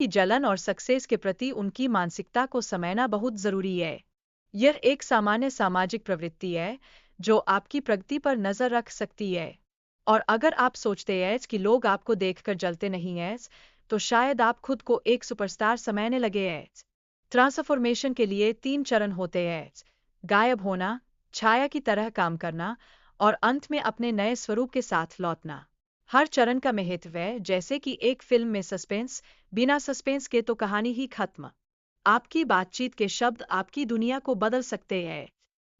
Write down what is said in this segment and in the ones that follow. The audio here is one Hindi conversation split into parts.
की जलन और सक्सेस के प्रति उनकी मानसिकता को समझना बहुत जरूरी है। यह एक सामान्य सामाजिक प्रवृत्ति है जो आपकी प्रगति पर नजर रख सकती है। और अगर आप सोचते हैं कि लोग आपको देखकर जलते नहीं हैं, तो शायद आप खुद को एक सुपरस्टार समझने लगे हैं। ट्रांसफॉर्मेशन के लिए 3 चरण होते हैं: गायब होना, छाया की तरह काम करना और अंत में अपने नए स्वरूप के साथ लौटना। हर चरण का महत्व है, जैसे कि एक फिल्म में सस्पेंस, बिना सस्पेंस के तो कहानी ही खत्म। आपकी बातचीत के शब्द आपकी दुनिया को बदल सकते हैं।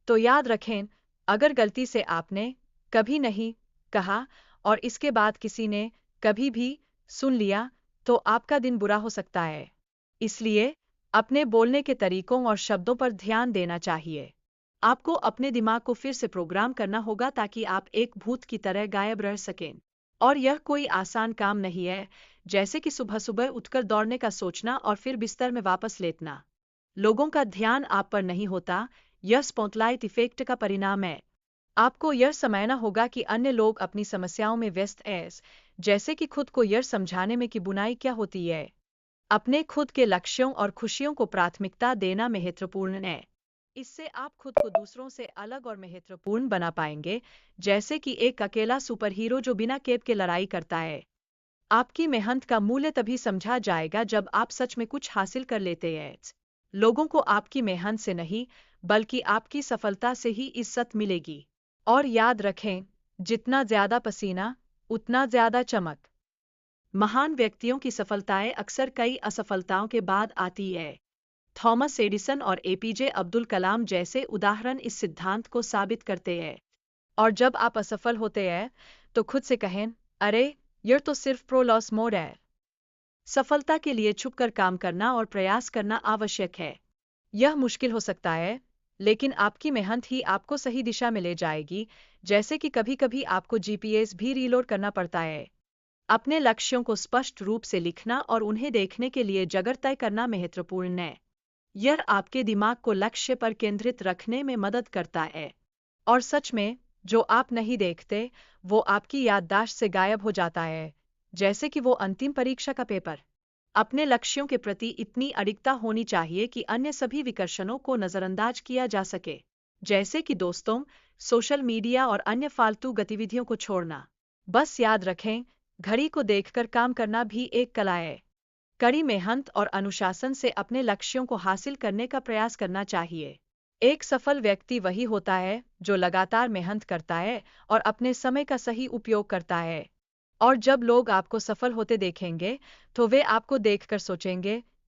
तो याद रखें, अगर गलती से आपने कभी नहीं कहा और इसके बाद किसी ने कभी भी सुन लिया, तो आपका दिन बुरा हो सकता है। इसलिए अपने बोलने के तरीकों और शब्दों पर ध्यान देना चाहिए। आपको अपने दिमाग को फिर से प्रोग्राम करना होगा ताकि आप एक भूत की तरह गायब रह सकें। और यह कोई आसान काम नहीं है, जैसे कि सुबह सुबह उठकर दौड़ने का सोचना और फिर बिस्तर में वापस लेटना। लोगों का ध्यान आप पर नहीं होता, यह स्पॉटलाइट इफेक्ट का परिणाम है। आपको यह समझना होगा कि अन्य लोग अपनी समस्याओं में व्यस्त हैं, जैसे कि खुद को यह समझाने में कि बुनाई क्या होती है। अपने खुद के लक्ष्यों और खुशियों को प्राथमिकता देना महत्वपूर्ण है। इससे आप खुद को दूसरों से अलग और महत्वपूर्ण बना पाएंगे, जैसे कि एक अकेला सुपरहीरो जो बिना केप के लड़ाई करता है। आपकी मेहनत का मूल्य तभी समझा जाएगा जब आप सच में कुछ हासिल कर लेते हैं। लोगों को आपकी मेहनत से नहीं, बल्कि आपकी सफलता से ही इज्जत मिलेगी। और याद रखें, जितना ज्यादा पसीना, उतना ज्यादा चमक। महान व्यक्तियों की सफलताएं अक्सर कई असफलताओं के बाद आती है। थॉमस एडिसन और एपीजे अब्दुल कलाम जैसे उदाहरण इस सिद्धांत को साबित करते हैं। और जब आप असफल होते हैं, तो खुद से कहें, अरे, यह तो सिर्फ प्रोलॉस मोड है। सफलता के लिए छुपकर काम करना और प्रयास करना आवश्यक है। यह मुश्किल हो सकता है, लेकिन आपकी मेहनत ही आपको सही दिशा में ले जाएगी, जैसे कि कभी-कभी आपको जीपीएस भी रीलोड करना पड़ता है। अपने लक्ष्यों को स्पष्ट रूप से लिखना और उन्हें देखने के लिए जगह तय करना महत्वपूर्ण है। यह आपके दिमाग को लक्ष्य पर केंद्रित रखने में मदद करता है। और सच में, जो आप नहीं देखते, वो आपकी याददाश्त से गायब हो जाता है, जैसे कि वो अंतिम परीक्षा का पेपर। अपने लक्ष्यों के प्रति इतनी अडिगता होनी चाहिए कि अन्य सभी विकर्षणों को नजरअंदाज किया जा सके, जैसे कि दोस्तों, सोशल मीडिया और अन्य फालतू गतिविधियों को छोड़ना। बस याद रखें, घड़ी को देखकर काम करना भी एक कला है। कड़ी मेहनत और अनुशासन से अपने लक्ष्यों को हासिल करने का प्रयास करना चाहिए। एक सफल व्यक्ति वही होता है जो लगातार मेहनत करता है और अपने समय का सही उपयोग करता है। और जब लोग आपको सफल होते देखेंगे, तो वे आपको देखकर सोचेंगे,